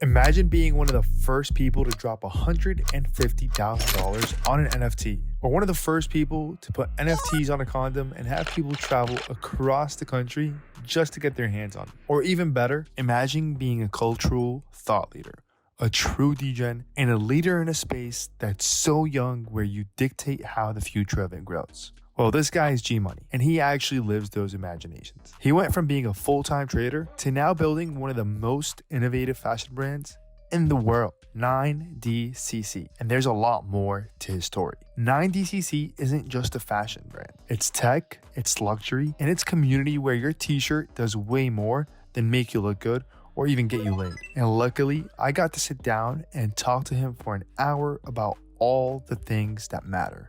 Imagine being one of the first people to drop $150,000 on an NFT, or one of the first people to put NFTs on a condom and have people travel across the country just to get their hands on it. Or even better, imagine being a cultural thought leader, a true degen, and a leader in a space that's so young where you dictate how the future of it grows. Well, this guy is Gmoney, and he actually lives those imaginations. He went from being a full-time trader to now building one of the most innovative fashion brands in the world, 9DCC. And there's a lot more to his story. 9DCC isn't just a fashion brand. It's tech, it's luxury, and it's community where your t-shirt does way more than make you look good or even get you laid. And luckily, I got to sit down and talk to him for an hour about all the things that matter.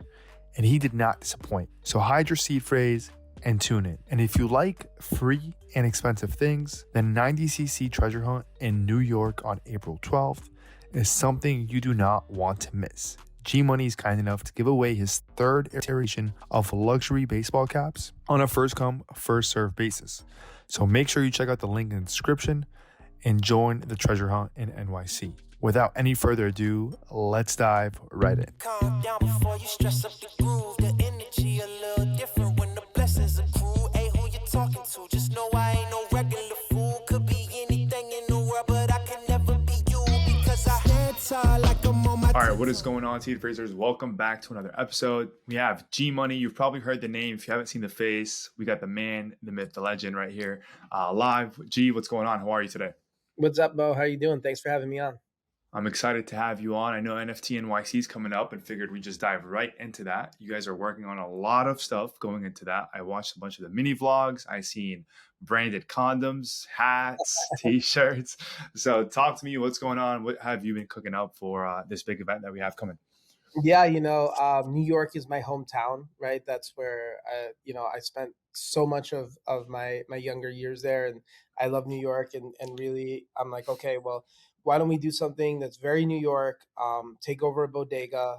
And he did not disappoint. So hide your seed phrase and tune in. And if you like free and expensive things, then 90cc Treasure Hunt in New York on April 12th is something you do not want to miss. Gmoney is kind enough to give away his third iteration of luxury baseball caps on a first come, first served basis. So make sure you check out the link in the description and join the Treasure Hunt in NYC. Without any further ado, let's dive right in. Calm down before you stress up the groove. The energy a little different when the blessings accrue. Hey, who you talking to? Just know I ain't no regular fool. Could be anything in the world, but I can never be you because I stand tall like I'm on my. All right, what is going on, seed phrasers? Welcome back to another episode. We have Gmoney. You've probably heard the name. If you haven't seen the face, we got the man, the myth, the legend right here live. G, what's going on? How are you today? What's up, Bo? How you doing? Thanks for having me on. I'm excited to have you on. I know NFT NYC is coming up and figured we just dive right into that. You guys are working on a lot of stuff going into that. I watched a bunch of the mini vlogs. I seen branded condoms, hats, t-shirts. So talk to me. What's going on? What have you been cooking up for this big event that we have coming? Yeah, New York is my hometown, right? That's where I spent so much of my younger years there, and I love New York, and really I'm like, okay, well, why don't we do something that's very New York, take over a bodega,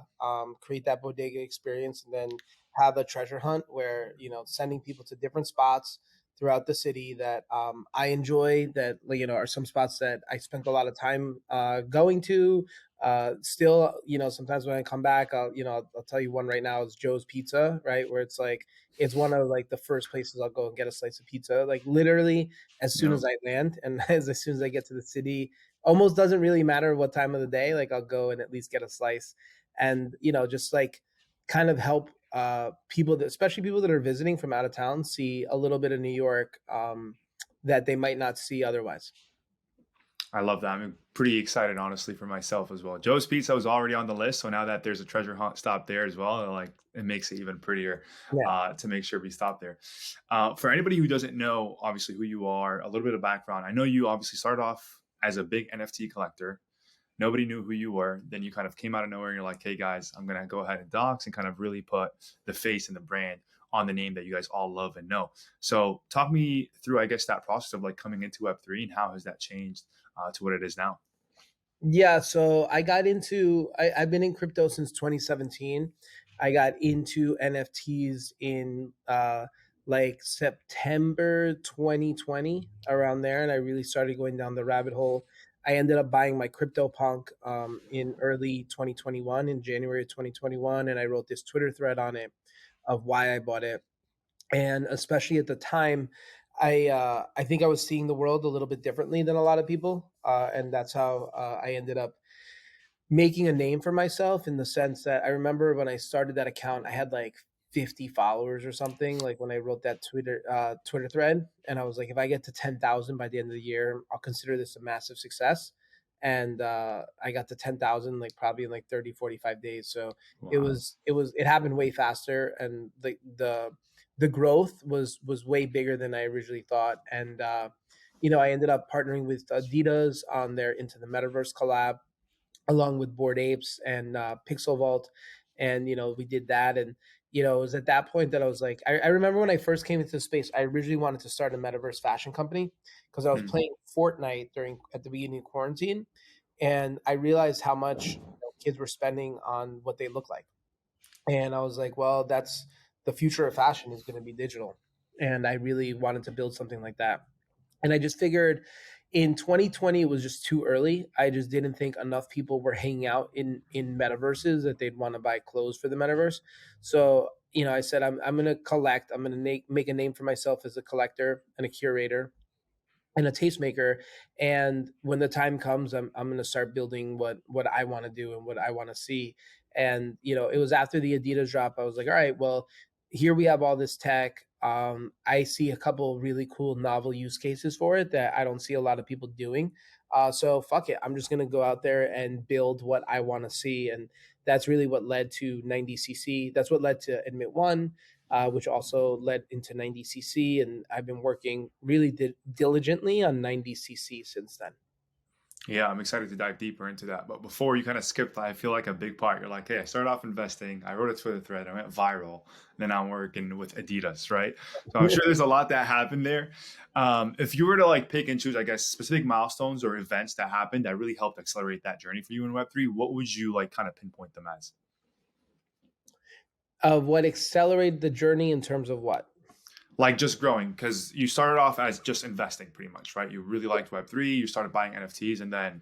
create that bodega experience, and then have a treasure hunt where, sending people to different spots throughout the city that I enjoy, that, are some spots that I spent a lot of time going to. Still, sometimes when I come back, I'll tell you one right now is Joe's Pizza, right? Where it's like, it's one of like the first places I'll go and get a slice of pizza, like literally as soon as I land, and as soon as I get to the city. Almost doesn't really matter what time of the day, like I'll go and at least get a slice, and just like kind of help people especially people that are visiting from out of town, see a little bit of New York that they might not see otherwise. I love that. I'm pretty excited, honestly, for myself as well. Joe's Pizza was already on the list, so now that there's a treasure hunt stop there as well, it makes it even prettier to make sure we stop there. For anybody who doesn't know, obviously, who you are, a little bit of background. I know you obviously started off as a big NFT collector. Nobody knew who you were. Then you kind of came out of nowhere and you're like, hey guys, I'm going to go ahead and dox and kind of really put the face and the brand on the name that you guys all love and know. So talk me through, I guess, that process of like coming into Web3 and how has that changed to what it is now? Yeah, so I've been in crypto since 2017. I got into NFTs in like September 2020, around there, and I really started going down the rabbit hole. I ended up buying my CryptoPunk in early 2021, in January of 2021, and I wrote this Twitter thread on it of why I bought it. And especially at the time, I think I was seeing the world a little bit differently than a lot of people, and that's how I ended up making a name for myself, in the sense that I remember when I started that account, I had like 50 followers or something, like when I wrote that Twitter thread, and I was like, if I get to 10,000 by the end of the year, I'll consider this a massive success. And I got to 10,000 like probably in like 30-45 days. So Wow. it happened way faster, and the growth was way bigger than I originally thought. And I ended up partnering with Adidas on their Into the Metaverse collab, along with Bored Apes and Pixel Vault. And we did that, and it was at that point that I was like, I remember when I first came into the space, I originally wanted to start a metaverse fashion company because I was playing Fortnite at the beginning of quarantine, and I realized how much kids were spending on what they look like. And I was like, well, that's the future of fashion, is going to be digital. And I really wanted to build something like that. And I just figured in 2020 it was just too early. I just didn't think enough people were hanging out in metaverses that they'd want to buy clothes for the metaverse. So I said I'm going to collect. I'm going to make a name for myself as a collector and a curator and a tastemaker. And when the time comes, I'm going to start building what I want to do and what I want to see. And it was after the Adidas drop. I was like, all right, well, here we have all this tech. I see a couple really cool novel use cases for it that I don't see a lot of people doing. So fuck it, I'm just going to go out there and build what I want to see. And that's really what led to 90cc. That's what led to Admit One, which also led into 90cc. And I've been working really diligently on 90cc since then. Yeah, I'm excited to dive deeper into that. But before you kind of skip that, I feel like a big part. You're like, hey, I started off investing. I wrote a Twitter thread. I went viral. And then I'm working with Adidas, right? So I'm sure there's a lot that happened there. If you were to like pick and choose, I guess, specific milestones or events that happened that really helped accelerate that journey for you in Web3, what would you like kind of pinpoint them as? What accelerated the journey in terms of what? Like just growing, because you started off as just investing pretty much, right? You really liked Web3, you started buying NFTs, and then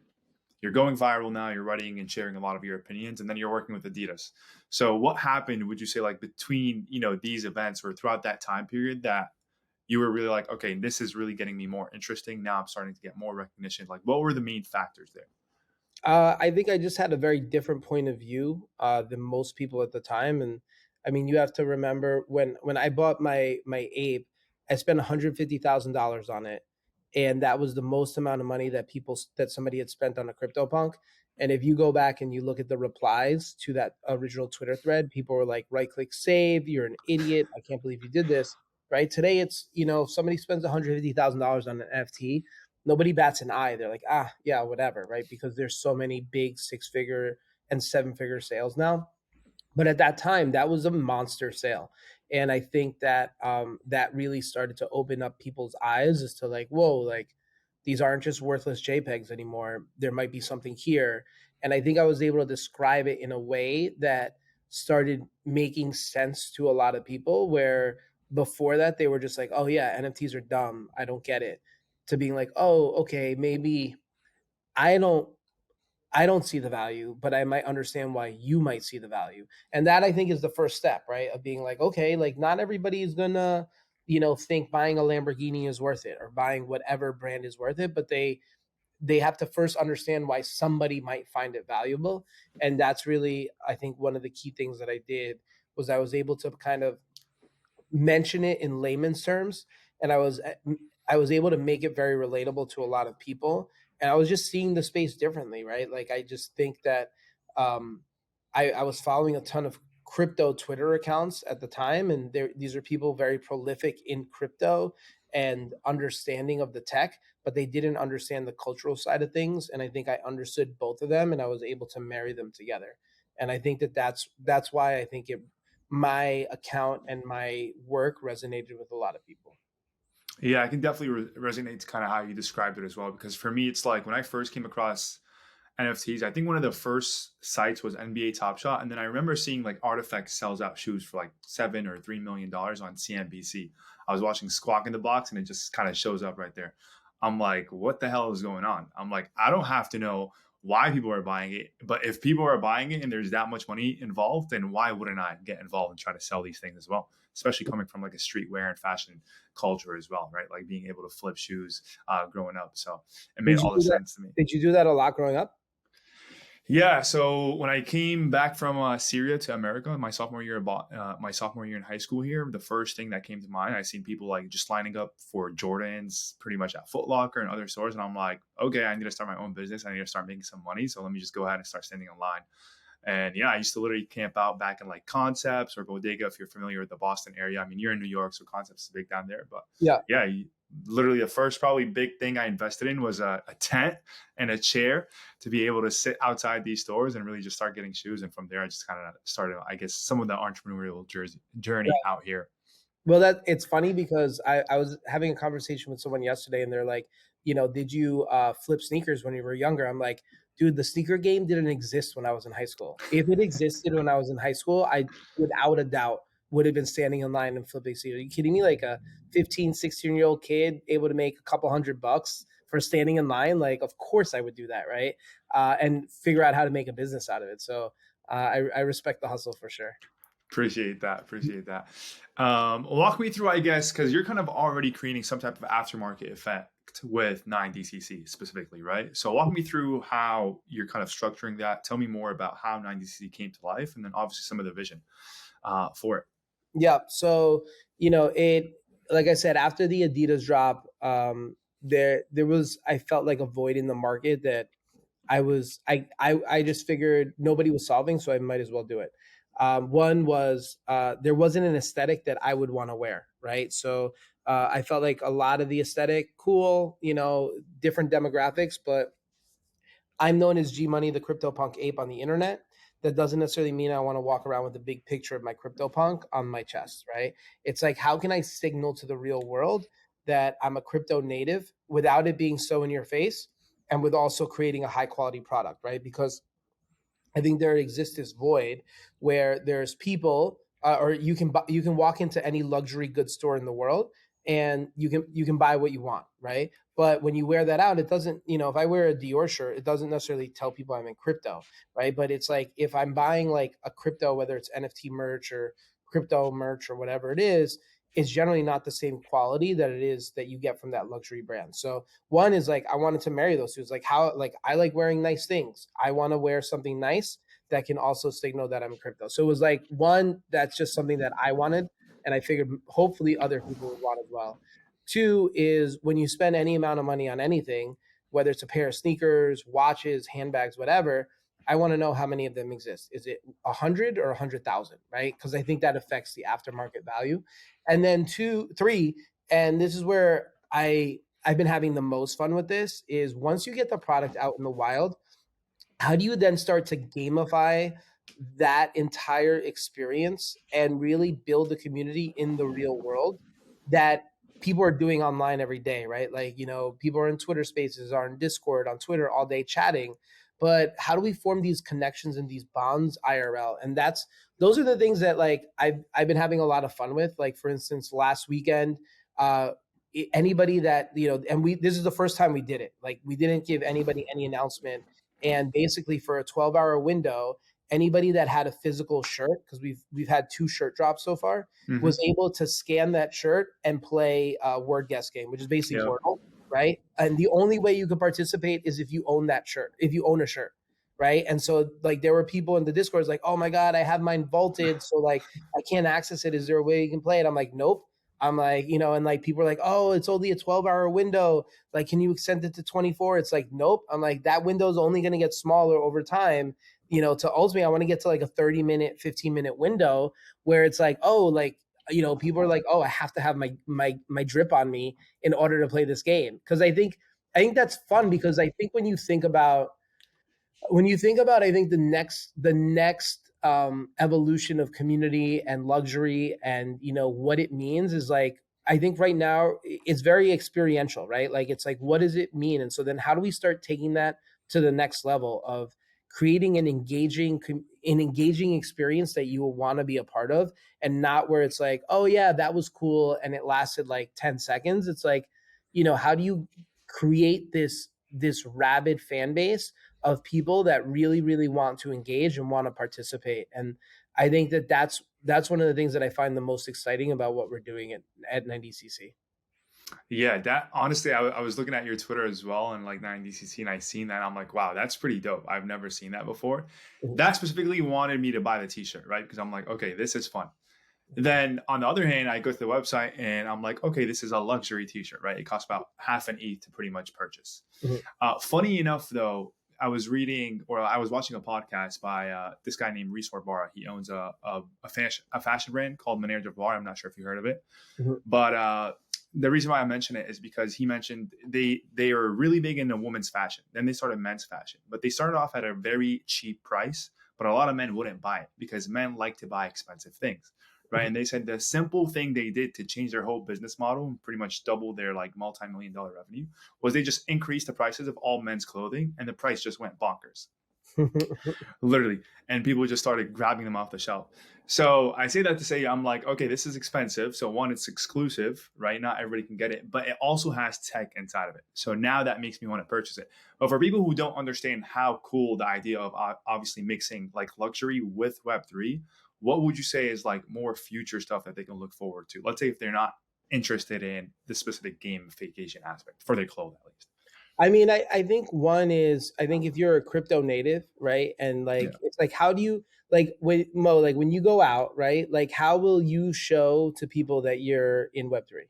you're going viral now, you're writing and sharing a lot of your opinions, and then you're working with Adidas. So what happened, would you say, like between, these events or throughout that time period that you were really like, okay, this is really getting me more interesting. Now I'm starting to get more recognition. Like what were the main factors there? I think I just had a very different point of view than most people at the time. And I mean, you have to remember when I bought my ape, I spent $150,000 on it, and that was the most amount of money that somebody had spent on a CryptoPunk. And if you go back and you look at the replies to that original Twitter thread, people were like, "Right click save, you're an idiot. I can't believe you did this." Right today, it's if somebody spends $150,000 on an NFT, nobody bats an eye. They're like, yeah, whatever, right? Because there's so many big 6-figure and 7-figure sales now. But at that time, that was a monster sale. And I think that that really started to open up people's eyes as to like, whoa, like these aren't just worthless JPEGs anymore. There might be something here. And I think I was able to describe it in a way that started making sense to a lot of people, where before that they were just like, oh yeah, NFTs are dumb, I don't get it, to being like, oh, okay, maybe I don't I don't see the value, but I might understand why you might see the value. And that I think is the first step, right? Of being like, okay, like not everybody is gonna, think buying a Lamborghini is worth it or buying whatever brand is worth it, but they have to first understand why somebody might find it valuable. And that's really, I think, one of the key things that I did was I was able to kind of mention it in layman's terms, and I was able to make it very relatable to a lot of people, and I was just seeing the space differently, right? Like I just think that um, I was following a ton of crypto Twitter accounts at the time, and these are people very prolific in crypto and understanding of the tech, but they didn't understand the cultural side of things. And I think I understood both of them, and I was able to marry them together. And I think that that's why I think my account and my work resonated with a lot of people. Yeah, I can definitely resonate to kind of how you described it as well. Because for me, it's like when I first came across NFTs, I think one of the first sites was NBA Top Shot. And then I remember seeing like Artifact sells out shoes for like $7 or $3 million on CNBC. I was watching Squawk in the Box and it just kind of shows up right there. I'm like, what the hell is going on? I'm like, I don't have to know why people are buying it. But if people are buying it and there's that much money involved, then why wouldn't I get involved and try to sell these things as well? Especially coming from like a streetwear and fashion culture as well, right? Like being able to flip shoes growing up. So it made all the sense to me. Did you do that a lot growing up? Yeah, so when I came back from Syria to America, my sophomore year in high school here, the first thing that came to mind, I seen people like just lining up for Jordans pretty much at Foot Locker and other stores, and I'm like, okay, I need to start my own business. I need to start making some money, so let me just go ahead and start standing in line. And yeah, I used to literally camp out back in like Concepts or Bodega if you're familiar with the Boston area. I mean, you're in New York, so Concepts is big down there. But yeah, literally the first probably big thing I invested in was a tent and a chair to be able to sit outside these stores and really just start getting shoes. And from there, I just kind of started, I guess, some of the entrepreneurial journey out here. Well, it's funny because I was having a conversation with someone yesterday, and they're like, did you flip sneakers when you were younger? I'm like, dude, the sneaker game didn't exist when I was in high school. If it existed when I was in high school, I, without a doubt, would have been standing in line and flipping sneakers. Are you kidding me? Like a 15, 16-year-old kid able to make a couple $100 for standing in line, like of course I would do that, right? And figure out how to make a business out of it. So I respect the hustle for sure. Appreciate that. Appreciate that. Walk me through, I guess, because you're kind of already creating some type of aftermarket effect with 9DCC specifically, right? So walk me through how you're kind of structuring that. Tell me more about how 9DCC came to life, and then obviously some of the vision for it. Yeah. So, it, like I said, after the Adidas drop, there was, I felt like a void in the market that I just figured nobody was solving, so I might as well do it. One was there wasn't an aesthetic that I would want to wear, right? So I felt like a lot of the aesthetic, cool, different demographics, but I'm known as Gmoney, the CryptoPunk ape on the internet. That doesn't necessarily mean I want to walk around with a big picture of my CryptoPunk on my chest, right? It's like, how can I signal to the real world that I'm a crypto native without it being so in your face, and with also creating a high quality product, right? Because I think there exists this void where there's people, or you can walk into any luxury goods store in the world, and you can buy what you want, right? But when you wear that out, it doesn't. If I wear a Dior shirt, it doesn't necessarily tell people I'm in crypto, right? But it's like if I'm buying like a crypto, whether it's NFT merch or crypto merch or whatever it is, it's generally not the same quality that it is that you get from that luxury brand. So one is like I wanted to marry those two. It's like how like I like wearing nice things. I want to wear something nice that can also signal that I'm crypto. So it was like one, that's just something that I wanted, and I figured hopefully other people would want as well. Two is when you spend any amount of money on anything, whether it's a pair of sneakers, watches, handbags, whatever, I want to know how many of them exist. Is it 100 or 100,000, right? Because I think that affects the aftermarket value. And then three, and this is where I've been having the most fun with this, is once you get the product out in the wild, how do you then start to gamify that entire experience and really build a community in the real world that people are doing online every day, right? Like, people are in Twitter spaces, are in Discord, on Twitter all day chatting. But how do we form these connections and these bonds IRL? And those are the things that like I've been having a lot of fun with. Like for instance, last weekend, anybody that, and this is the first time we did it. Like we didn't give anybody any announcement. And basically for a 12-hour window, anybody that had a physical shirt, because we've had 2 shirt drops so far, was able to scan that shirt and play a word guess game, which is basically Wordle, right? And the only way you can participate is if you own that shirt, if you own a shirt, right? And so like there were people in the Discord like, oh my God, I have mine vaulted, so like I can't access it. Is there a way you can play it? I'm like, nope. I'm like, and like people are like, oh, it's only a 12-hour window. Like, can you extend it to 24? It's like, nope. I'm like, that window is only going to get smaller over time. To ultimately, I want to get to like a 30-minute, 15-minute window where it's like, oh, like, people are like, oh, I have to have my drip on me in order to play this game. Because I think that's fun, because I think when you think about, I think the next evolution of community and luxury and what it means is like, I think right now it's very experiential, right? Like it's like, what does it mean? And so then how do we start taking that to the next level of creating an engaging experience that you will want to be a part of, and not where it's like, oh yeah, that was cool and it lasted like 10 seconds. It's like, how do you create this rabid fan base of people that really, really want to engage and want to participate? And I think that's one of the things that I find the most exciting about what we're doing at 9DCC. Yeah, that honestly, I was looking at your Twitter as well, and like 9DCC, and I seen that. I'm like, wow, that's pretty dope. I've never seen that before. That specifically wanted me to buy the t-shirt, right? Because I'm like, okay, this is fun. Then on the other hand, I go to the website and I'm like, okay, this is a luxury t-shirt, right? It costs about half an ETH to pretty much purchase. Funny enough, though, I was watching a podcast by this guy named Reese Warbara. He owns a fashion brand called Menage a Bar. I'm not sure if you heard of it, but the reason why I mention it is because he mentioned they are really big into women's fashion. Then they started men's fashion, but they started off at a very cheap price. But a lot of men wouldn't buy it because men like to buy expensive things. Right. And they said the simple thing they did to change their whole business model and pretty much double their like multi-million-dollar revenue was they just increased the prices of all men's clothing, and the price just went bonkers. literally. And people just started grabbing them off the shelf. So I say that to say, I'm like, okay, this is expensive. So one, it's exclusive, right? Not everybody can get it, but it also has tech inside of it. So now that makes me want to purchase it. But for people who don't understand how cool the idea of obviously mixing like luxury with Web3, what would you say is like more future stuff that they can look forward to? Let's say if they're not interested in the specific gamification aspect for their clothes, at least. I mean, I think one is, I think if you're a crypto native, right? And like, Yeah, it's like, how do you, like, when Mo, like when you go out, right? Like, how will you show to people that you're in Web3?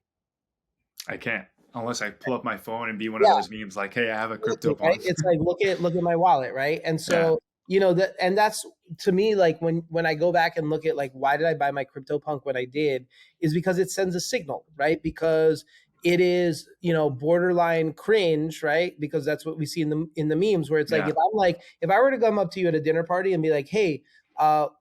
I can't unless I pull up my phone and be one of Yeah. those memes like, hey, I have a crypto Right? punk. It's like look at my wallet, right? And Yeah. so that, and that's to me, like when I go back and look at like why did I buy my CryptoPunk when I did, is because it sends a signal, right? Because it is borderline cringe, right? Because that's what we see in the memes where it's like Yeah. if I were to come up to you at a dinner party and be like, hey,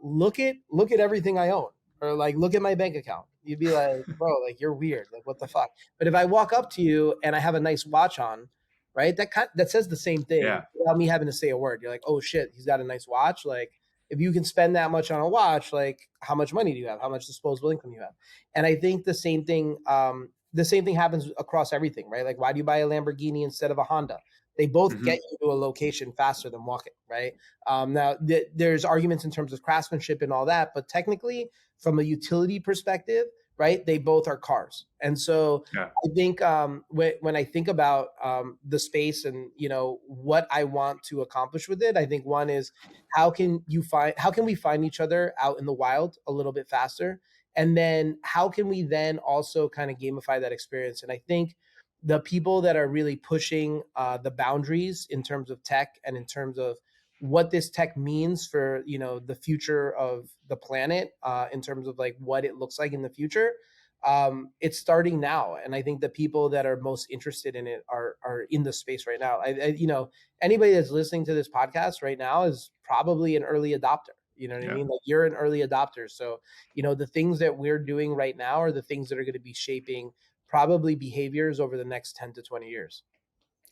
look at everything I own, or like look at my bank account, you'd be like, bro, like you're weird, like what the fuck. But if I walk up to you and I have a nice watch on, right? That says the same thing Yeah. without me having to say a word. You're like, oh shit, he's got a nice watch. Like, if you can spend that much on a watch, like, how much money do you have? How much disposable income you have? And I think the same thing. The same thing happens across everything, right? Like, why do you buy a Lamborghini instead of a Honda? They both Hmm. get you to a location faster than walking, right? Now, there's arguments in terms of craftsmanship and all that, but technically, from a utility perspective, right, they both are cars. And so Yeah. I think when I think about the space and what I want to accomplish with it, I think one is how can we find each other out in the wild a little bit faster, and then how can we then also kind of gamify that experience? And I think the people that are really pushing the boundaries in terms of tech and in terms of what this tech means for the future of the planet, in terms of like what it looks like in the future, it's starting now. And I think the people that are most interested in it are in the space right now. Anybody that's listening to this podcast right now is probably an early adopter. You know what I Yeah. mean? Like, you're an early adopter. So the things that we're doing right now are the things that are going to be shaping probably behaviors over the next 10 to 20 years.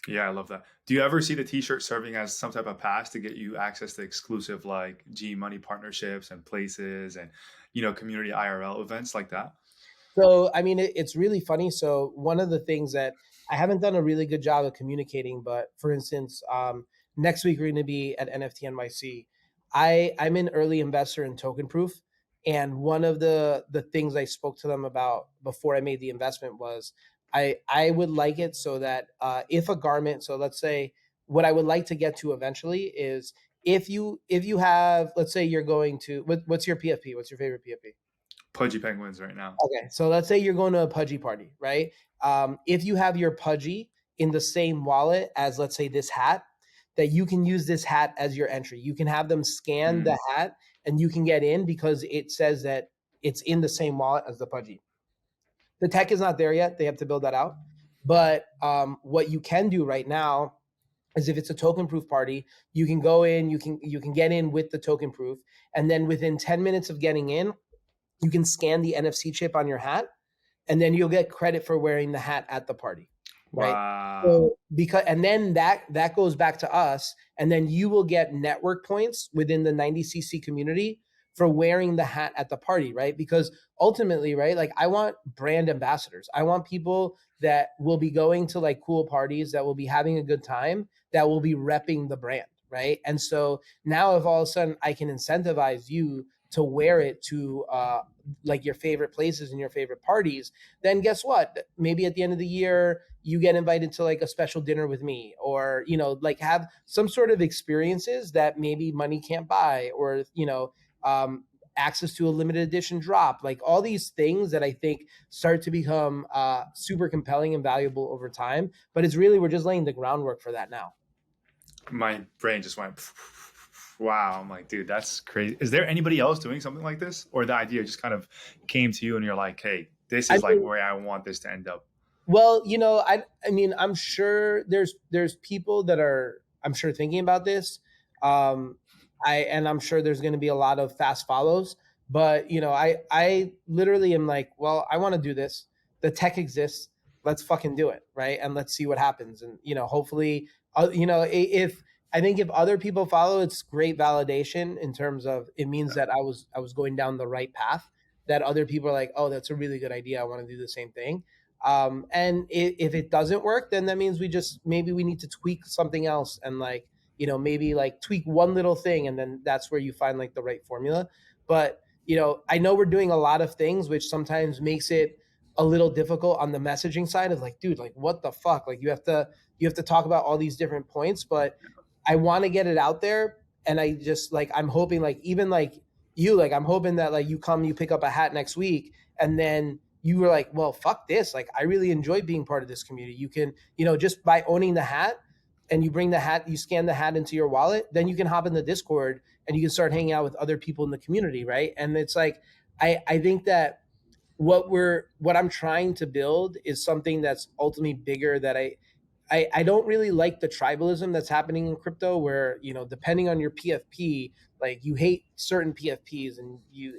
Yeah. I love that. Do you ever see the t-shirt serving as some type of pass to get you access to exclusive like Gmoney partnerships and places and, community IRL events like that? So, I mean, it's really funny. So, one of the things that I haven't done a really good job of communicating, but for instance, next week we're going to be at NFT NYC. I'm an early investor in Token Proof, and one of the things I spoke to them about before I made the investment was I would like it so that if a garment, so let's say what I would like to get to eventually is if you have, let's say you're going to what's your PFP? What's your favorite PFP? Pudgy penguins right now. Okay, so let's say you're going to a Pudgy party, right? If you have your Pudgy in the same wallet as, let's say, this hat, that you can use this hat as your entry. You can have them scan the Mm, hat and you can get in because it says that it's in the same wallet as the Pudgy. The tech is not there yet. They have to build that out. But what you can do right now is if it's a token proof party, you can go in, you can get in with the token proof, and then within 10 minutes of getting in, you can scan the NFC chip on your hat, and then you'll get credit for wearing the hat at the party, right? wow. So because and then that goes back to us, and then you will get network points within the 90cc community for wearing the hat at the party, right? Because ultimately, right, like I want brand ambassadors. I want people that will be going to like cool parties, that will be having a good time, that will be repping the brand, right? And so now if all of a sudden I can incentivize you to wear it to like your favorite places and your favorite parties, then guess what? Maybe at the end of the year, you get invited to like a special dinner with me, or, like have some sort of experiences that maybe money can't buy, or, access to a limited edition drop, like all these things that I think start to become super compelling and valuable over time. But it's really, we're just laying the groundwork for that now. My brain just went, wow. I'm like, dude, that's crazy. Is there anybody else doing something like this? Or the idea just kind of came to you and you're like, hey, this I is like mean, where I want this to end up? well, I mean, I'm sure there's people that are, I'm sure, thinking about this. I'm sure there's going to be a lot of fast follows, but I literally am like, well, I want to do this. The tech exists. Let's fucking do it, right? And let's see what happens. And hopefully, if I think if other people follow, it's great validation in terms of it means that I was going down the right path. That other people are like, oh, that's a really good idea. I want to do the same thing. And if it doesn't work, then that means maybe we need to tweak something else and like maybe like tweak one little thing, and then that's where you find like the right formula. But I know we're doing a lot of things, which sometimes makes it a little difficult on the messaging side of like, dude, like what the fuck, like you have to talk about all these different points, but I want to get it out there. And I just like, I'm hoping like, even like you, like, I'm hoping that like you pick up a hat next week and then you were like, well, fuck this. Like, I really enjoy being part of this community. You can, just by owning the hat and you bring the hat, you scan the hat into your wallet, then you can hop in the Discord and you can start hanging out with other people in the community. Right. And it's like, I think that what I'm trying to build is something that's ultimately bigger that I don't really like the tribalism that's happening in crypto where, depending on your PFP, like you hate certain PFPs and you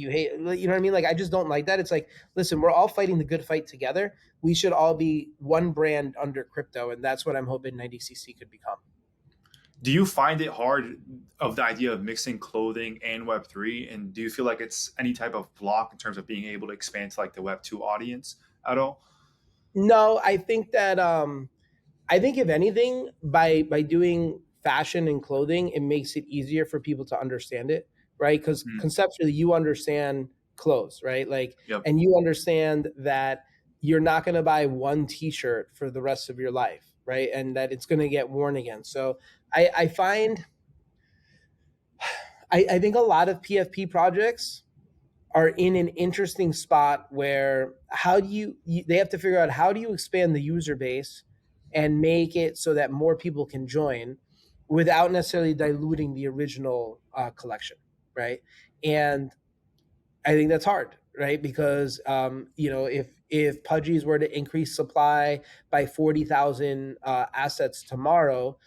hate, you know what I mean? Like, I just don't like that. It's like, listen, we're all fighting the good fight together. We should all be one brand under crypto. And that's what I'm hoping 90cc could become. Do you find it hard of the idea of mixing clothing and Web3? And do you feel like it's any type of block in terms of being able to expand to like the Web2 audience at all? No, I think that, I think if anything, by doing fashion and clothing, it makes it easier for people to understand it, right? Because conceptually, you understand clothes, right? Like, Yep. and you understand that you're not going to buy one T-shirt for the rest of your life, right? And that it's going to get worn again. So I find, I think a lot of PFP projects are in an interesting spot where they have to figure out how do you expand the user base and make it so that more people can join without necessarily diluting the original collection, right? And I think that's hard, right? Because if Pudgies were to increase supply by 40,000 assets tomorrow,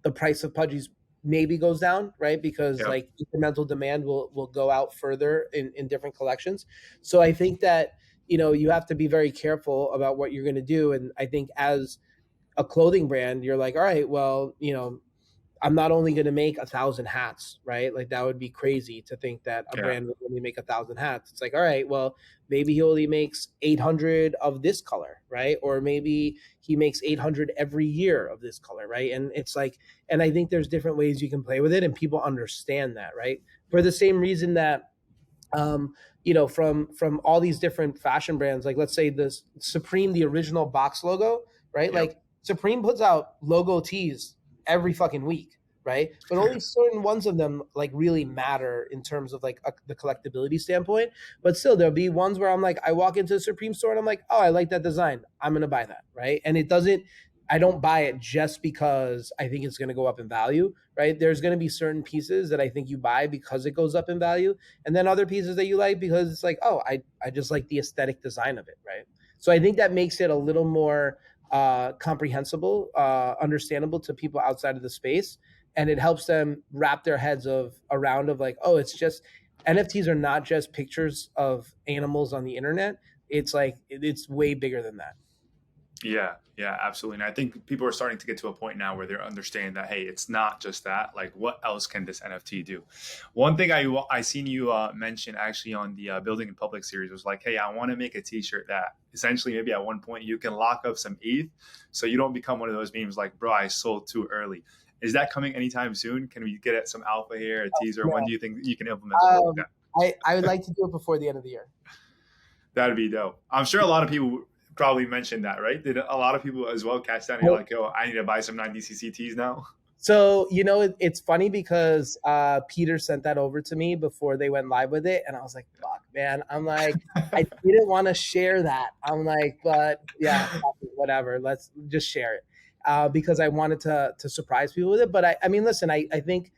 the price of Pudgies maybe goes down, right? Because Yep. like incremental demand will go out further in different collections. So I think that you have to be very careful about what you're going to do. And I think as a clothing brand, you're like, all right, well, I'm not only going to make 1,000 hats, right? Like that would be crazy to think that a Yeah. brand would only make 1,000 hats. It's like, all right, well, maybe he only makes 800 of this color, right? Or maybe he makes 800 every year of this color, right? And it's like, and I think there's different ways you can play with it, and people understand that, right? For the same reason that from all these different fashion brands, like let's say this Supreme, the original box logo, right? Yep. Like Supreme puts out logo tees every fucking week, right? But only certain ones of them like really matter in terms of like the collectability standpoint. But still, there'll be ones where I'm like, I walk into the Supreme store and I'm like, oh, I like that design, I'm gonna buy that, right? And I don't buy it just because I think it's going to go up in value, right? There's going to be certain pieces that I think you buy because it goes up in value, and then other pieces that you like because it's like, oh, I just like the aesthetic design of it, right? So I think that makes it a little more comprehensible, understandable to people outside of the space, and it helps them wrap their heads around like, oh, it's just NFTs are not just pictures of animals on the internet. It's like it's way bigger than that. Yeah, absolutely. And I think people are starting to get to a point now where they're understanding that, hey, it's not just that. Like, what else can this NFT do? One thing I seen you mention actually on the Building in Public series was like, hey, I want to make a T-shirt that essentially maybe at one point you can lock up some ETH so you don't become one of those memes like, bro, I sold too early. Is that coming anytime soon? Can we get some alpha here, a teaser? When do you think you can implement something like that? I would like to do it before the end of the year. That'd be dope. I'm sure a lot of people probably mentioned that, right? Did a lot of people as well catch that and you're like, yo, I need to buy some 90cc tees now? So, it's funny because Peter sent that over to me before they went live with it. And I was like, fuck, man. I'm like, I didn't want to share that. I'm like, but yeah, whatever. Let's just share it because I wanted to surprise people with it. But I mean, listen, I think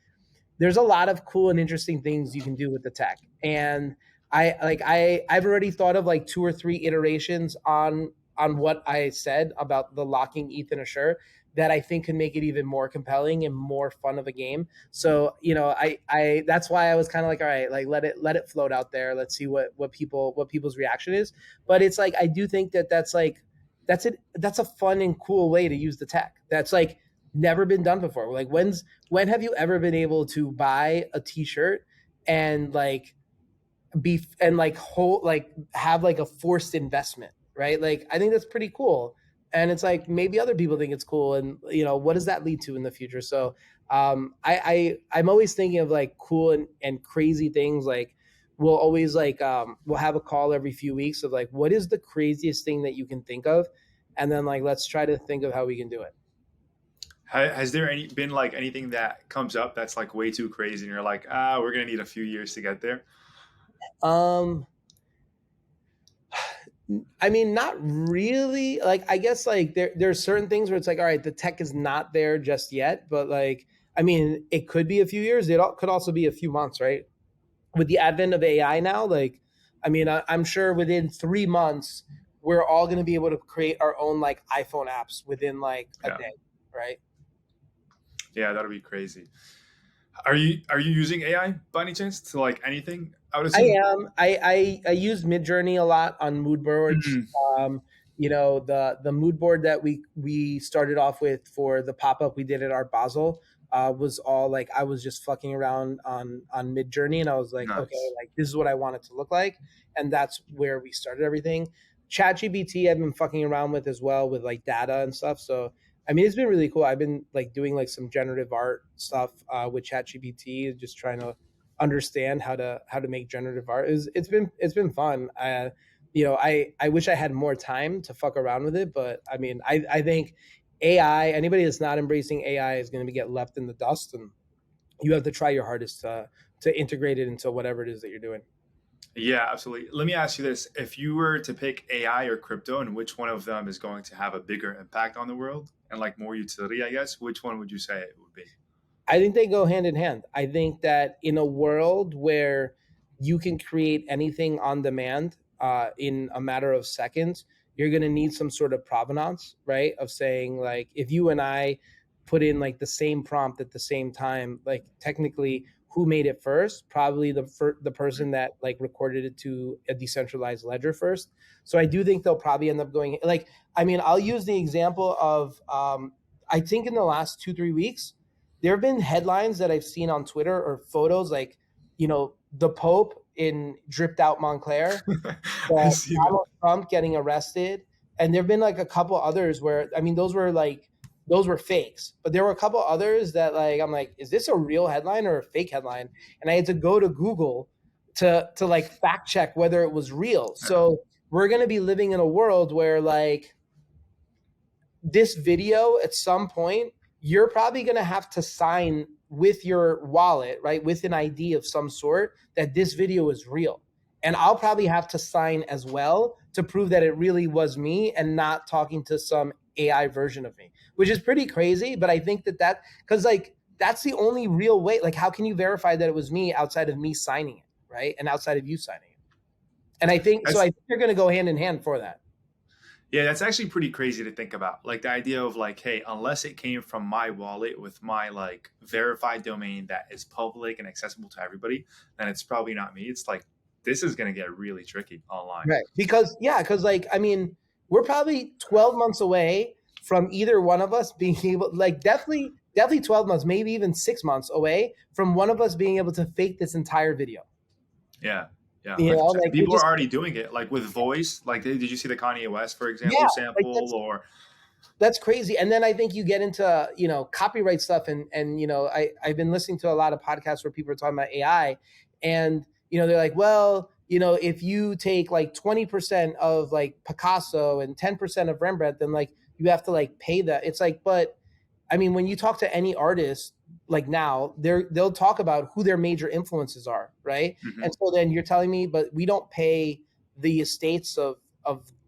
there's a lot of cool and interesting things you can do with the tech. And I've already thought of like 2 or 3 iterations on what I said about the locking ETH in a shirt that I think can make it even more compelling and more fun of a game. So, I that's why I was kind of like, all right, like let it float out there. Let's see what people's reaction is. But it's like, I do think that's a fun and cool way to use the tech. That's like, never been done before. Like when have you ever been able to buy a t-shirt and like be and like whole like have like a forced investment, right? Like I think that's pretty cool. And it's like maybe other people think it's cool, and what does that lead to in the future? So I'm always thinking of like cool and crazy things. Like we'll always like we'll have a call every few weeks of like what is the craziest thing that you can think of, and then like let's try to think of how we can do it. Has there been like anything that comes up that's like way too crazy and you're like, we're gonna need a few years to get there? um I mean, not really. Like, I guess like there's certain things where it's like, all right, the tech is not there just yet, but like, I mean, it could be a few years. Could also be a few months, right? With the advent of AI now, like, I mean, I'm sure within 3 months, we're all going to be able to create our own like iPhone apps within like a Yeah. day, right? Yeah, that'll be crazy. Are you using AI by any chance to like anything? I would I assume. am. I use Midjourney a lot on mood boards. Mhm. The mood board that we started off with for the pop up we did at Art Basel was all like I was just fucking around on Midjourney, and I was like, okay, Nice. like this is what I want it to look like, and that's where we started everything. ChatGPT I've been fucking around with as well with like data and stuff. So I mean, it's been really cool. I've been like doing like some generative art stuff with ChatGPT, just trying to understand how to make generative art. It's been fun. I wish I had more time to fuck around with it, but I mean, I think AI, anybody that's not embracing AI is going to get left in the dust, and you have to try your hardest to integrate it into whatever it is that you're doing. Yeah, absolutely. Let me ask you this: if you were to pick AI or crypto, and which one of them is going to have a bigger impact on the world and like more utility, I guess, which one would you say it would be? I think they go hand in hand. I think that in a world where you can create anything on demand in a matter of seconds, you're going to need some sort of provenance, right? Of saying, like, if you and I put in like the same prompt at the same time, like, technically, who made it first? Probably the person that like recorded it to a decentralized ledger first. So I do think they'll probably end up going like, I mean, I'll use the example of I think in the last 2-3 weeks there have been headlines that I've seen on Twitter or photos like, the Pope in dripped out Montclair, I that see that. Donald Trump getting arrested, and there've been like a couple others where I mean those were fakes, but there were a couple others that like I'm like, is this a real headline or a fake headline? And I had to go to Google to like fact check whether it was real. So we're gonna be living in a world where like this video at some point you're probably going to have to sign with your wallet, right, with an ID of some sort, that this video is real, and I'll probably have to sign as well to prove that it really was me and not talking to some AI version of me, which is pretty crazy. But I think that because like that's the only real way. Like, how can you verify that it was me outside of me signing it, right, and outside of you signing it? And I think so, I That's think they're going to go hand in hand for that. Yeah, that's actually pretty crazy to think about. Like the idea of like, hey, unless it came from my wallet with my like verified domain that is public and accessible to everybody, then it's probably not me. It's like this is going to get really tricky online. Right. Because like I mean, we're probably 12 months away from either one of us being able, like, definitely 12 months, maybe even 6 months away from one of us being able to fake this entire video. Yeah. Yeah, 100%. Like we People are just already doing it like with voice. Like did you see the Kanye West, for yeah, example, like sample or that's crazy. And then I think you get into, copyright stuff, and I've been listening to a lot of podcasts where people are talking about AI, and they're like, well, if you take like 20% of like Picasso and 10% of Rembrandt, then like you have to like pay that. It's like, but I mean, when you talk to any artist, like now, they'll talk about who their major influences are, right? Mhm. And so then you're telling me, but we don't pay the estates of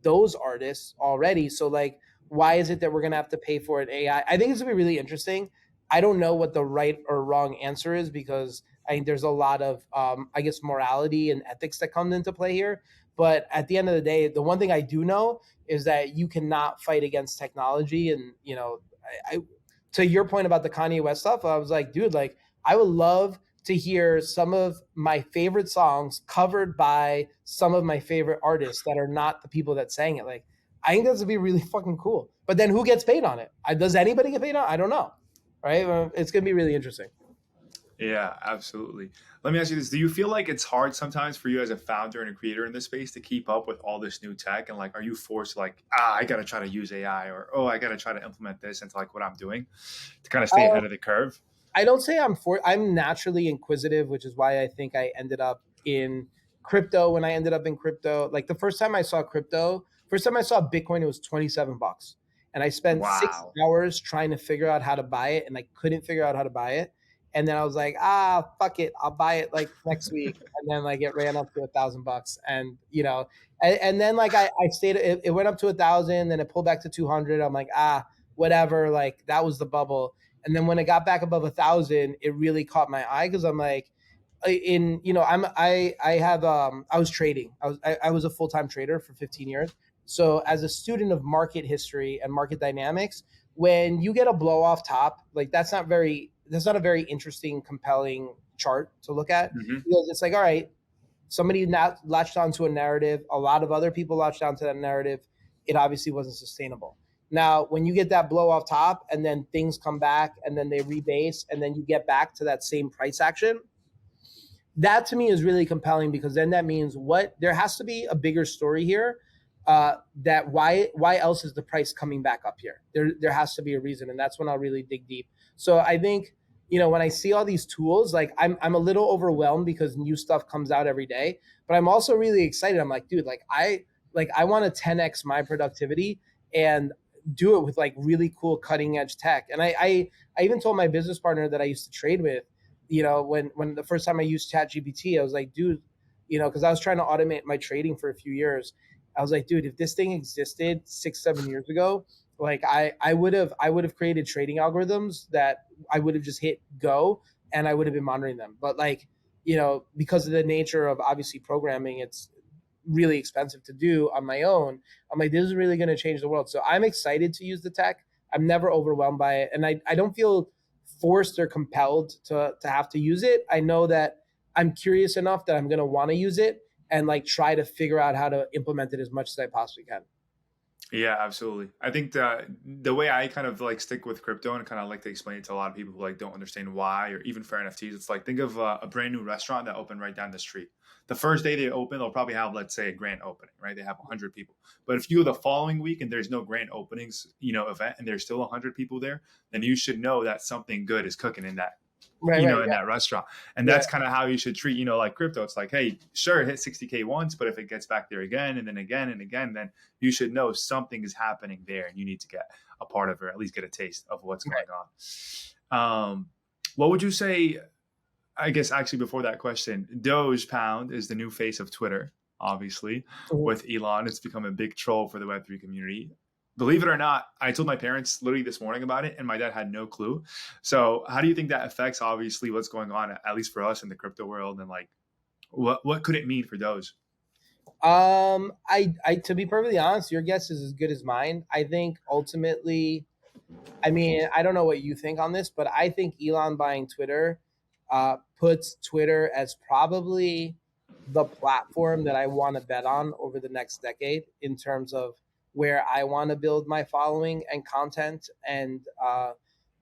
those artists already. So like, why is it that we're gonna have to pay for an AI? I think it's gonna be really interesting. I don't know what the right or wrong answer is, because I think there's a lot of I guess morality and ethics that come into play here. But at the end of the day, the one thing I do know is that you cannot fight against technology. And I to your point about the Kanye West stuff, I was like, dude, like I would love to hear some of my favorite songs covered by some of my favorite artists that are not the people that sang it. Like I think that's to be really fucking cool. But then who gets paid on it? Does anybody get paid on it? I don't know. Right? It's going to be really interesting. Yeah, absolutely. Let me ask you this. Do you feel like it's hard sometimes for you as a founder and a creator in this space to keep up with all this new tech? And like, are you forced to like, I got to try to use AI, or, oh, I got to try to implement this into like what I'm doing to kind of stay ahead of the curve? I don't say I'm naturally inquisitive, which is why I think I ended up in crypto when I ended up in crypto. Like the first time I saw Bitcoin, it was $27. And I spent Wow. 6 hours trying to figure out how to buy it, and I couldn't figure out how to buy it. And then I was like, fuck it, I'll buy it like next week. And then like it ran up to $1,000, and and then like I stayed. It went up to 1,000, then it pulled back to 200. I'm like, whatever. Like that was the bubble. And then when it got back above 1,000, it really caught my eye because I'm like, I was trading. I was a full time trader for 15 years. So as a student of market history and market dynamics, when you get a blow off top, like that's not a very interesting, compelling chart to look at, Mm-hmm. because it's like, all right, somebody now latched onto a narrative. A lot of other people latched onto that narrative. It obviously wasn't sustainable. Now, when you get that blow off top and then things come back and then they rebase and then you get back to that same price action, that to me is really compelling, because then that means there has to be a bigger story here. That why else is the price coming back up here? There has to be a reason, and that's when I'll really dig deep. So I think when I see all these tools, like I'm a little overwhelmed because new stuff comes out every day, but I'm also really excited. I'm like, dude, I want to 10x my productivity and do it with like really cool cutting edge tech. And I even told my business partner that I used to trade with, when the first time I used ChatGPT, I was like, dude, because I was trying to automate my trading for a few years. I was like, dude, if this thing existed 6-7 years ago, like I would have created trading algorithms that I would have just hit go and I would have been monitoring them. But like, because of the nature of obviously programming, it's really expensive to do on my own. I'm like, this is really going to change the world. So I'm excited to use the tech. I'm never overwhelmed by it. And I don't feel forced or compelled to have to use it. I know that I'm curious enough that I'm going to want to use it and like try to figure out how to implement it as much as I possibly can. Yeah, absolutely. I think the way I kind of like stick with crypto and kind of like to explain it to a lot of people who like don't understand why, or even for NFTs, it's like, think of a brand new restaurant that opened right down the street. The first day they open, they'll probably have, let's say, a grand opening, right? They have 100 people. But if you go the following week and there's no grand openings, event, and there's still 100 people there, then you should know that something good is cooking in that in that restaurant. And that's kind of how you should treat, like crypto. It's like, hey, sure, hit 60K once, but if it gets back there again and then again and again, then you should know something is happening there and you need to get a part of it, or at least get a taste of what's going on. What would you say, I guess actually before that question, Doge Pound is the new face of Twitter, obviously, with Elon. It's become a big troll for the Web3 community. Believe it or not, I told my parents literally this morning about it, and my dad had no clue. So how do you think that affects, obviously, what's going on, at least for us in the crypto world? And like, what could it mean for Doge? I to be perfectly honest, your guess is as good as mine. I think ultimately, I mean, I don't know what you think on this, but I think Elon buying Twitter puts Twitter as probably the platform that I want to bet on over the next decade in terms of where I want to build my following and content and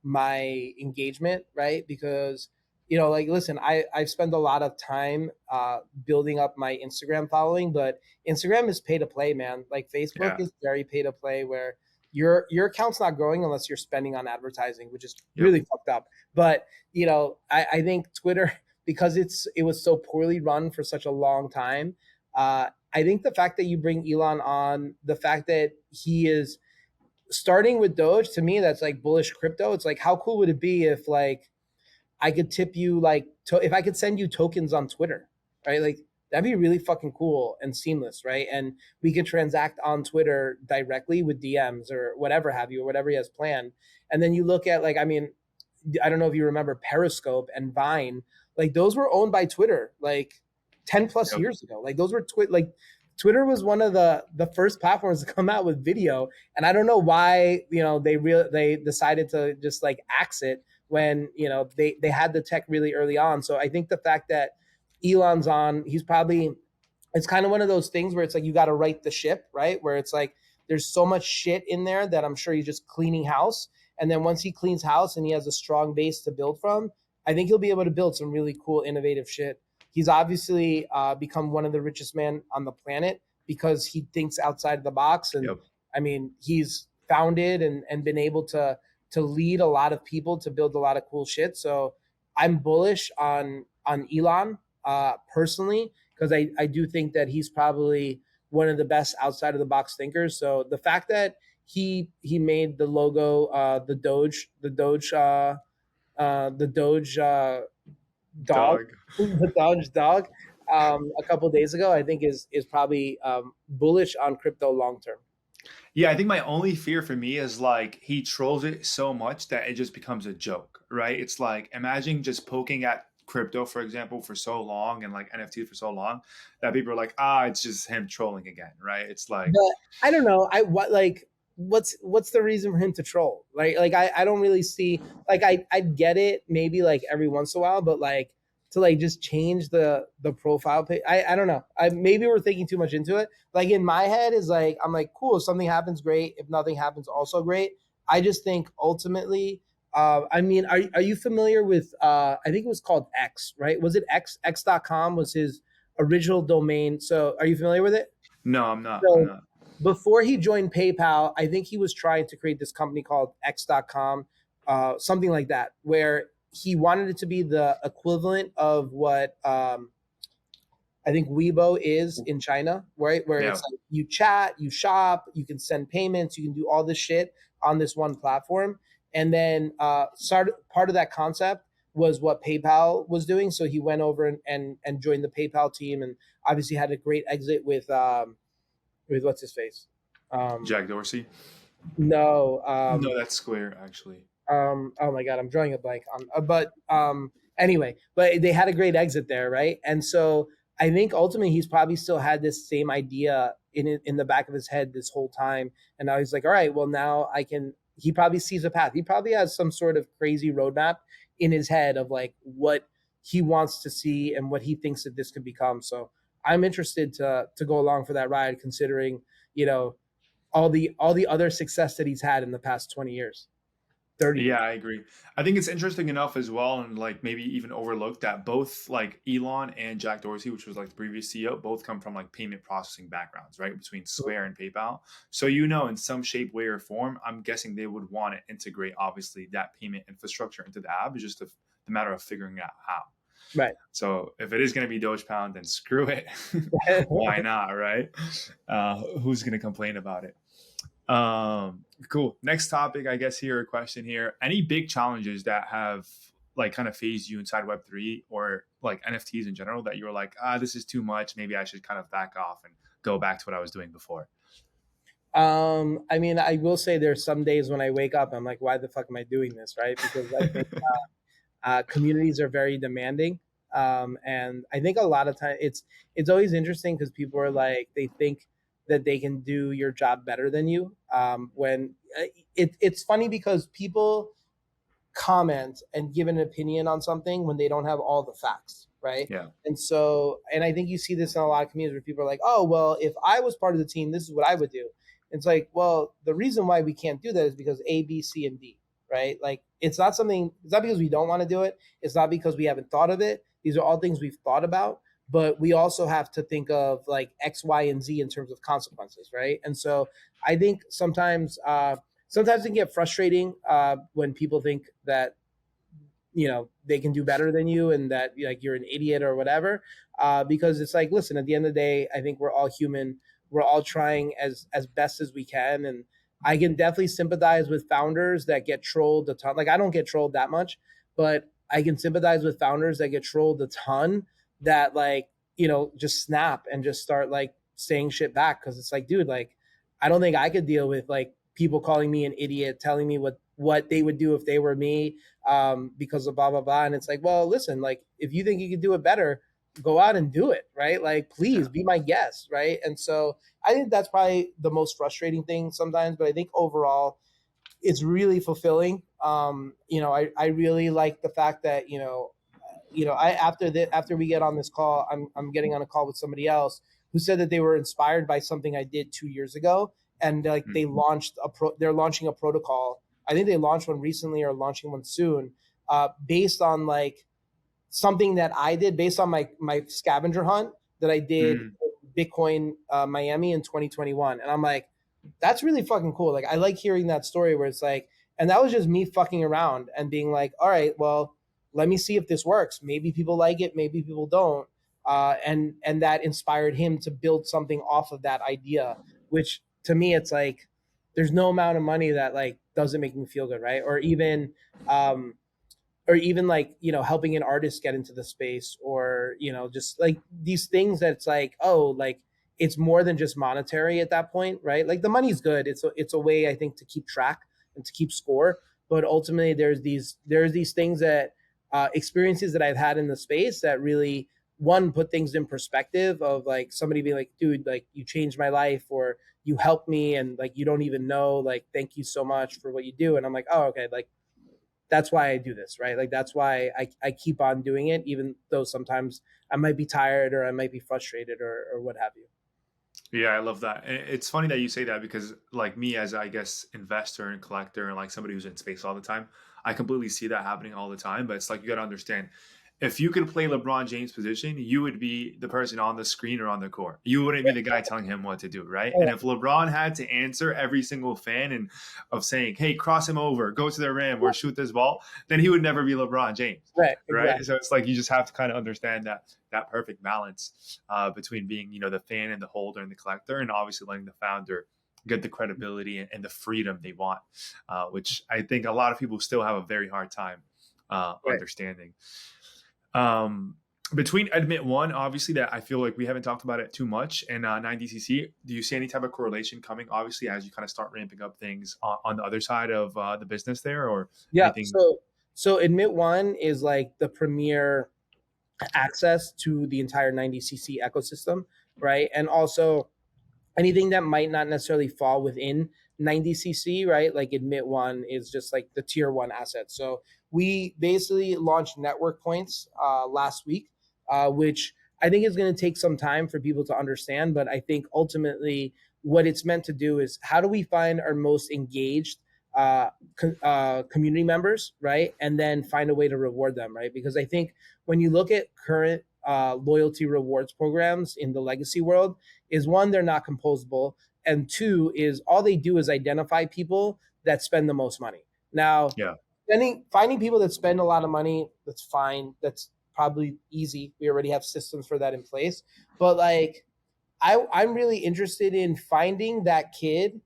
my engagement, right? Because, like, listen, I've spent a lot of time building up my Instagram following, but Instagram is pay to play, man. Like Facebook is very pay to play, where your account's not growing unless you're spending on advertising, which is really fucked up. But, I think Twitter, because it was so poorly run for such a long time, I think the fact that you bring Elon on, the fact that he is starting with Doge, to me, that's like bullish crypto. It's like, how cool would it be if like I could tip you, like if I could send you tokens on Twitter, right? Like that'd be really fucking cool and seamless, right? And we could transact on Twitter directly with DMs or whatever have you, or whatever he has planned. And then you look at like, I mean, I don't know if you remember Periscope and Vine, like those were owned by Twitter, like 10 plus years ago. Like those were Twitter was one of the first platforms to come out with video. And I don't know why, they decided to just like axe it when, they had the tech really early on. So I think the fact that Elon's on, it's kind of one of those things where it's like, you got to right the ship, right? Where it's like, there's so much shit in there that I'm sure he's just cleaning house. And then once he cleans house and he has a strong base to build from, I think he'll be able to build some really cool, innovative shit. He's obviously become one of the richest men on the planet because he thinks outside of the box. And Yep. I mean, he's founded and been able to lead a lot of people to build a lot of cool shit. So I'm bullish on Elon personally, because I do think that he's probably one of the best outside of the box thinkers. So the fact that he made the logo, the Doge dog, Dog. the Doge dog, a couple of days ago, I think is probably bullish on crypto long term. Yeah, I think my only fear for me is like he trolls it so much that it just becomes a joke, right? It's like imagine just poking at crypto, for example, for so long and like NFT for so long that people are like, it's just him trolling again, right? It's like, But I don't know. What's the reason for him to troll? Like I don't really see, like I get it maybe like every once in a while, but like to like just change the profile page. I don't know. Maybe we're thinking too much into it. Like in my head is like I'm like, cool, if something happens, great. If nothing happens, also great. I just think ultimately, I mean, are you familiar with I think it was called X, right? Was it X.com was his original domain. So are you familiar with it? no, I'm not. So I'm not. before he joined PayPal, I think he was trying to create this company called X.com, something like that, where he wanted it to be the equivalent of what I think Weibo is in China, right? Where Yeah. it's like you chat, you shop, you can send payments, you can do all this shit on this one platform. And then part of that concept was what PayPal was doing. So he went over and joined the PayPal team, and obviously had a great exit with what's his face? Jack Dorsey. No. No, that's Square actually. Oh my God, I'm drawing a blank on. But anyway, but they had a great exit there, right? And so I think ultimately he's probably still had this same idea in the back of his head this whole time, and now he's like, all right, well now I can. He probably sees a path. He probably has some sort of crazy roadmap in his head of like what he wants to see and what he thinks that this could become. So I'm interested to go along for that ride, considering all the other success that he's had in the past 20 years, 30 years. Yeah, I agree. I think it's interesting enough as well, and like maybe even overlooked that both like Elon and Jack Dorsey, which was like the previous CEO, both come from like payment processing backgrounds, right? Between Square and PayPal. So, in some shape, way, or form, I'm guessing they would want to integrate obviously that payment infrastructure into the app. It's just the matter of figuring out how. Right. So if it is going to be Doge Pound, then screw it. Why not, right? Who's going to complain about it? Cool. Next topic, I guess here, a question here. Any big challenges that have like kind of phased you inside Web3 or like NFTs in general that you were like, this is too much. Maybe I should kind of back off and go back to what I was doing before? I mean, I will say there's some days when I wake up, I'm like, why the fuck am I doing this? Right. Because I think communities are very demanding. And I think a lot of times it's always interesting because people are like, they think that they can do your job better than you. When it's funny because people comment and give an opinion on something when they don't have all the facts, right? Yeah. And so, and I think you see this in a lot of communities where people are like, oh, well, if I was part of the team, this is what I would do. It's like, well, the reason why we can't do that is because A, B, C, and D, right? Like it's not because we don't want to do it. It's not because we haven't thought of it. These are all things we've thought about, but we also have to think of like X, Y, and Z in terms of consequences, right? And so I think sometimes it can get frustrating when people think that they can do better than you and that like you're an idiot or whatever, because it's like, listen, at the end of the day, I think we're all human. We're all trying as best as we can, and I can definitely sympathize with founders that get trolled a ton. Like I don't get trolled that much, but I can sympathize with founders that get trolled a ton that like just snap and just start like saying shit back, because it's like, dude, like I don't think I could deal with like people calling me an idiot, telling me what they would do if they were me, because of blah blah blah. And it's like, well, listen, like if you think you could do it better, go out and do it, right? Like please be my guest, right? And so I think that's probably the most frustrating thing sometimes, but I think overall it's really fulfilling. I really like the fact that after we get on this call, I'm getting on a call with somebody else who said that they were inspired by something I did 2 years ago, and like they launched they're launching a protocol. I think they launched one recently or launching one soon, based on like something that I did based on my scavenger hunt that I did Bitcoin Miami in 2021. And I'm like, that's really fucking cool. Like I like hearing that story where it's like, and that was just me fucking around and being like, all right, well, let me see if this works. Maybe people like it, maybe people don't. And that inspired him to build something off of that idea, which to me, it's like, there's no amount of money that like doesn't make me feel good, right? Um, or even like, you know, helping an artist get into the space, or, you know, just like these things that's like, oh, like it's more than just monetary at that point, right? Like the money's good. It's a way, I think, to keep track and to keep score. But ultimately there's these things that experiences that I've had in the space that really, one, put things in perspective of like somebody being like, dude, like you changed my life, or you helped me, and like you don't even know, like thank you so much for what you do. And I'm like, oh, okay, like that's why I do this, right? Like that's why I keep on doing it, even though sometimes I might be tired or I might be frustrated or what have you. Yeah, I love that. And it's funny that you say that because, like me, as I guess investor and collector, and like somebody who's in space all the time, I completely see that happening all the time. But it's like you got to understand, if you could play LeBron James' position, you would be the person on the screen or on the court. You wouldn't be the guy telling him what to do, right? And if LeBron had to answer every single fan and of saying, "Hey, cross him over, go to the rim, or shoot this ball," then he would never be LeBron James, Right? right? Exactly. So it's like you just have to kind of understand that perfect balance between being, you know, the fan and the holder and the collector, and obviously letting the founder get the credibility and the freedom they want, which I think a lot of people still have a very hard time understanding. Between Admit One, obviously, that I feel like we haven't talked about it too much, and 9DCC, do you see any type of correlation coming, obviously, as you kind of start ramping up things on the other side of the business there, or Yeah. anything? So Admit One is like the premier access to the entire 90cc ecosystem, right? And also anything that might not necessarily fall within 90cc, right? Like Admit One is just like the tier one asset. So we basically launched network points last week, which I think is going to take some time for people to understand. But I think ultimately what it's meant to do is, how do we find our most engaged community members, right? And then find a way to reward them, right? Because I think when you look at current loyalty rewards programs in the legacy world, is one, they're not composable, and two, is all they do is identify people that spend the most money. Now, Yeah. finding people that spend a lot of money, that's fine. That's probably easy. We already have systems for that in place. But like, I'm really interested in finding that kid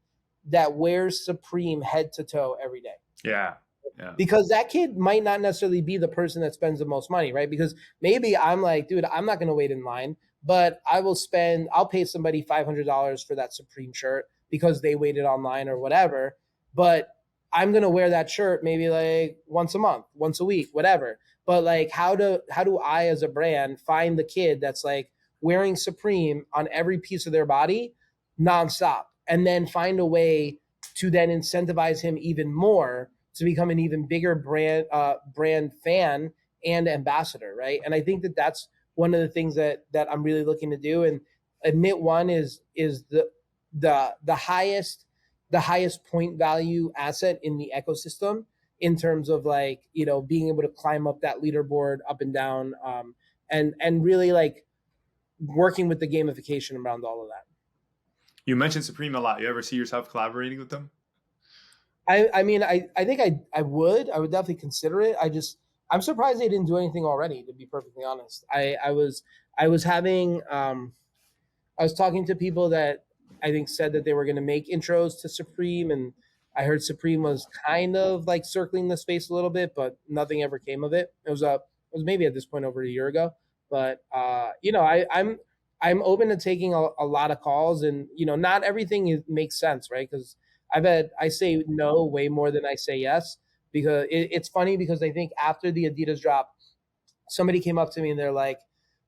that wears Supreme head to toe every day. Yeah. Yeah. Because that kid might not necessarily be the person that spends the most money, right? Because maybe I'm like, dude, I'm not going to wait in line, but I'll pay somebody $500 for that Supreme shirt because they waited online or whatever. But I'm going to wear that shirt maybe like once a month, once a week, whatever. But like, how do I as a brand find the kid that's like wearing Supreme on every piece of their body nonstop, and then find a way to then incentivize him even more to become an even bigger brand fan and ambassador, right? And I think that that's one of the things that I'm really looking to do. And Admit One is the highest point value asset in the ecosystem in terms of like, you know, being able to climb up that leaderboard up and down, and really like working with the gamification around all of that. You mentioned Supreme a lot. You ever see yourself collaborating with them? I mean, I think I would definitely consider it. I'm surprised they didn't do anything already, to be perfectly honest. I was having I was talking to people that I think said that they were going to make intros to Supreme, and I heard Supreme was kind of like circling the space a little bit, but nothing ever came of it. It was maybe at this point over a year ago. But you know, I'm open to taking a lot of calls, and you know, not everything makes sense, right? Because I say no way more than I say yes, because it's funny because I think after the Adidas drop, somebody came up to me and they're like,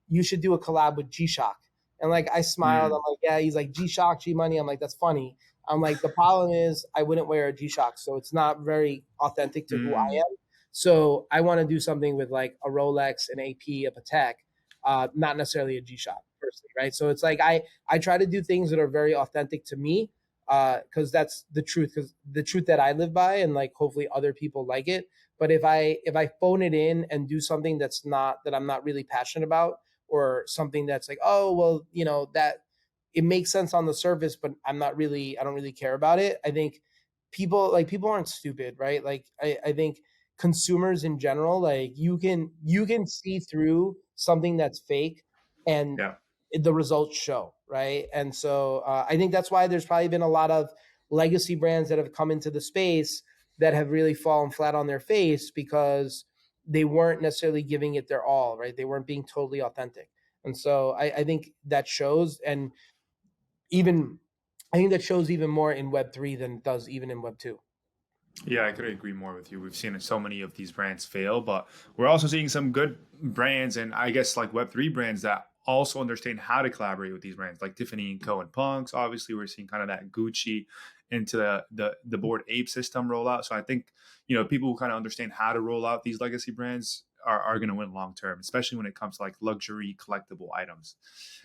"You should do a collab with G-Shock." And like I smiled. I'm like, "Yeah." He's like, "G-Shock, G-Money." I'm like, "That's funny." I'm like, "The problem is I wouldn't wear a G-Shock, so it's not very authentic to who I am. So I want to do something with like a Rolex, an AP, a Patek, not necessarily a G-Shock personally, right?" So it's like I try to do things that are very authentic to me, because that's the truth, because the truth that I live by, and like hopefully other people like it. But if I phone it in and do something that I'm not really passionate about, or something that's like, oh well, that it makes sense on the surface, but I don't really care about it. I think people aren't stupid, right? Like I think consumers in general, like you can see through something that's fake, and Yeah. the results show, right? And so I think that's why there's probably been a lot of legacy brands that have come into the space that have really fallen flat on their face, because they weren't necessarily giving it their all, right? They weren't being totally authentic. And so I think that shows, and even I think that shows even more in Web3 than it does even in Web2. Yeah, I could agree more with you. We've seen so many of these brands fail, but we're also seeing some good brands, and I guess like Web3 brands that also understand how to collaborate with these brands, like Tiffany and Co. and Punks. Obviously, we're seeing kind of that Gucci into the Bored Ape system rollout. So I think people who kind of understand how to roll out these legacy brands are going to win long term, especially when it comes to like luxury collectible items.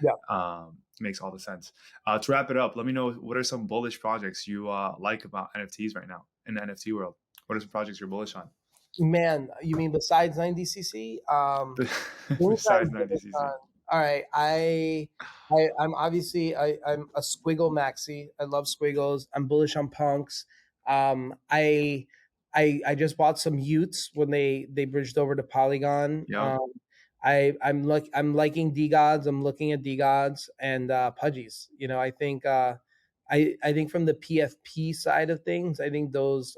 Yeah. Makes all the sense. To wrap it up, let me know, what are some bullish projects you like about NFTs right now in the NFT world? What are some projects you're bullish on? Man, you mean besides 90cc? Things Besides I'm bullish 90cc. on. All right, I'm obviously I'm a squiggle maxi. I love squiggles. I'm bullish on punks. I just bought some Utes when they bridged over to Polygon. Yep. I'm liking D gods. I'm looking at D gods and Pudgies. I think I think from the PFP side of things, I think those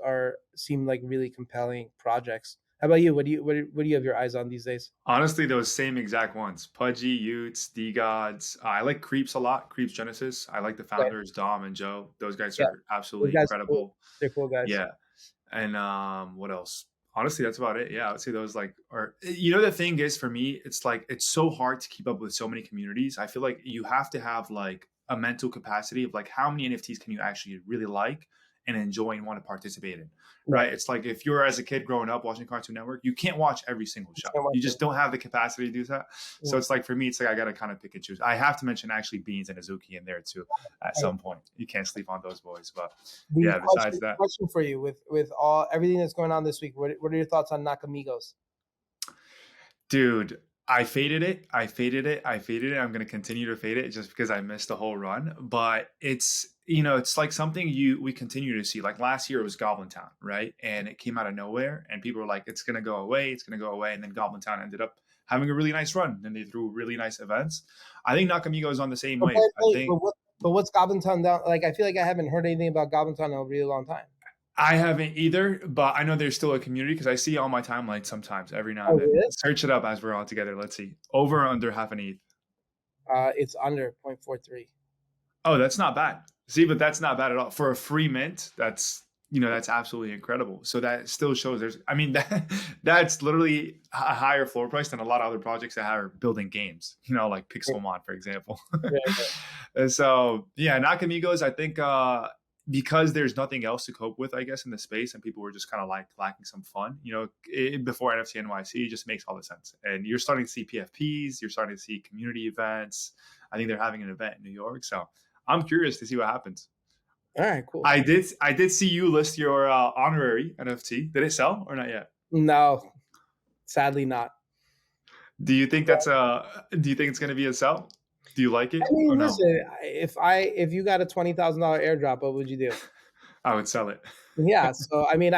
seem like really compelling projects. How about you? What do you have your eyes on these days? Honestly, those same exact ones. Pudgy, Utes, D Gods. I like Creeps a lot. Creeps Genesis. I like the Okay. founders, Dom and Joe. Those guys Yeah, are those absolutely guys are cool. incredible. They're cool guys. Yeah. And what else? Honestly, that's about it. Yeah, I would say those like are, the thing is, for me, it's like it's so hard to keep up with so many communities. I feel like you have to have like a mental capacity of like how many NFTs can you actually really like and enjoy and want to participate in. Right. It's like if you're as a kid growing up watching Cartoon Network, you can't watch every single show. You just don't have the capacity to do that. So it's like for me, it's like I gotta kind of pick and choose. I have to mention actually Beans and Azuki in there too at some point. You can't sleep on those boys. But yeah, besides that. Question for you, with everything that's going on this week, what are your thoughts on Nakamigos? Dude, I faded it. I'm going to continue to fade it just because I missed the whole run. But it's like something we continue to see. Like last year it was Goblin Town, right? And it came out of nowhere and people were like, it's going to go away. It's going to go away. And then Goblin Town ended up having a really nice run. And they threw really nice events. I think Nakamigo is on the same wave. But what's Goblin Town down? Like, I feel like I haven't heard anything about Goblin Town in a really long time. I haven't either, but I know there's still a community because I see on my timeline sometimes every now and then. Really? Search it up as we're all together. Let's see. Over or under half an ETH? It's under 0.43. Oh, that's not bad. See, but that's not bad at all. For a free mint, that's absolutely incredible. So that still shows that's literally a higher floor price than a lot of other projects that are building games, like Pixelmon, for example. And so, yeah, Nakamigos, I think because there's nothing else to cope with, I guess, in the space, and people were just kind of like lacking some fun, before NFT NYC, it just makes all the sense. And you're starting to see PFPs, you're starting to see community events. I think they're having an event in New York. So I'm curious to see what happens. All right, cool. I did see you list your honorary NFT. Did it sell or not yet? No, sadly not. Do you think it's going to be a sell? Do you like it? I mean, listen, if you got a $20,000 airdrop, what would you do? I would sell it. Yeah. So I mean,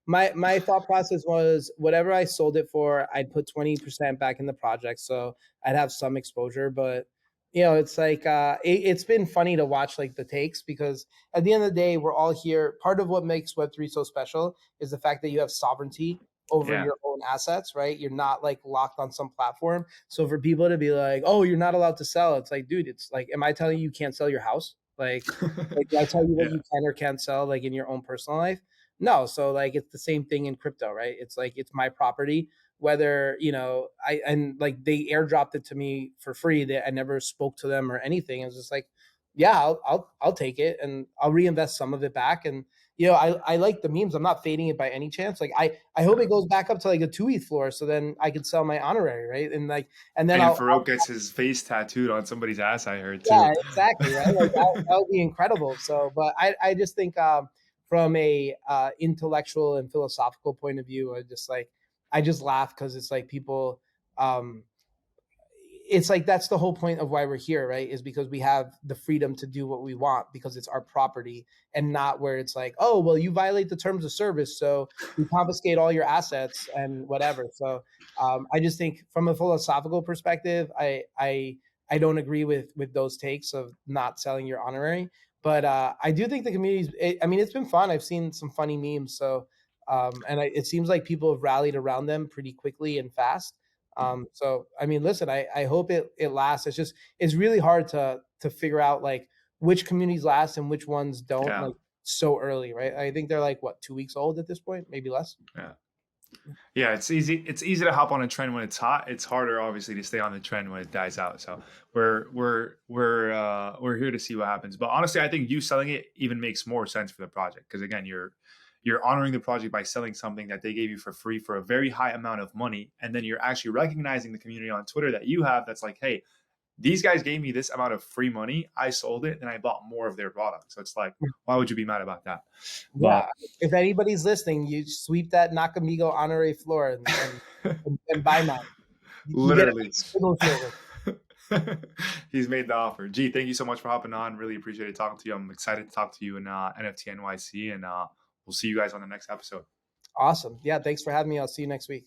my thought process was whatever I sold it for, I'd put 20% back in the project, so I'd have some exposure. But it's like it's been funny to watch like the takes, because at the end of the day, we're all here. Part of what makes Web3 so special is the fact that you have sovereignty over your own assets, right? You're not like locked on some platform. So for people to be like, oh, you're not allowed to sell, it's like, dude, it's like, am I telling you can't sell your house? Like do I tell you what you can or can't sell, like in your own personal life? No. So like, it's the same thing in crypto, right? It's like, it's my property, whether, and like they airdropped it to me for free, that I never spoke to them or anything. It was just like, yeah, I'll take it and I'll reinvest some of it back. And I like the memes. I'm not fading it by any chance. Like I hope it goes back up to like a 2 ETH floor, so then I could sell my honorary, right? And then And I'll Farouk gets his face tattooed on somebody's ass, I heard too. yeah, exactly, right? Like that would be incredible. So, but I just think from a intellectual and philosophical point of view, I just laugh because it's like people um it's like that's the whole point of why we're here, right? Is because we have the freedom to do what we want because it's our property, and not where it's like, oh, well, you violate the terms of service, so we confiscate all your assets and whatever. So I just think from a philosophical perspective, I don't agree with those takes of not selling your honorary. But I do think the community's. I mean, it's been fun. I've seen some funny memes. So it seems like people have rallied around them pretty quickly and fast. So I mean, listen, I hope it lasts. It's really hard to figure out like which communities last and which ones don't, Yeah. like so early, right? I think they're like what, 2 weeks old at this point, maybe less. Yeah, it's easy to hop on a trend when it's hot. It's harder obviously to stay on the trend when it dies out. So we're here to see what happens. But honestly, I think you selling it even makes more sense for the project, because again, you're honoring the project by selling something that they gave you for free for a very high amount of money. And then you're actually recognizing the community on Twitter that you have that's like, hey, these guys gave me this amount of free money. I sold it and I bought more of their product. So it's like, why would you be mad about that? Yeah. If anybody's listening, you sweep that Nakamigo honorary floor and buy mine. You get Literally. He's made the offer. Gee, thank you so much for hopping on. Really appreciate it talking to you. I'm excited to talk to you in NFT NYC, and we'll see you guys on the next episode. Awesome. Yeah. Thanks for having me. I'll see you next week.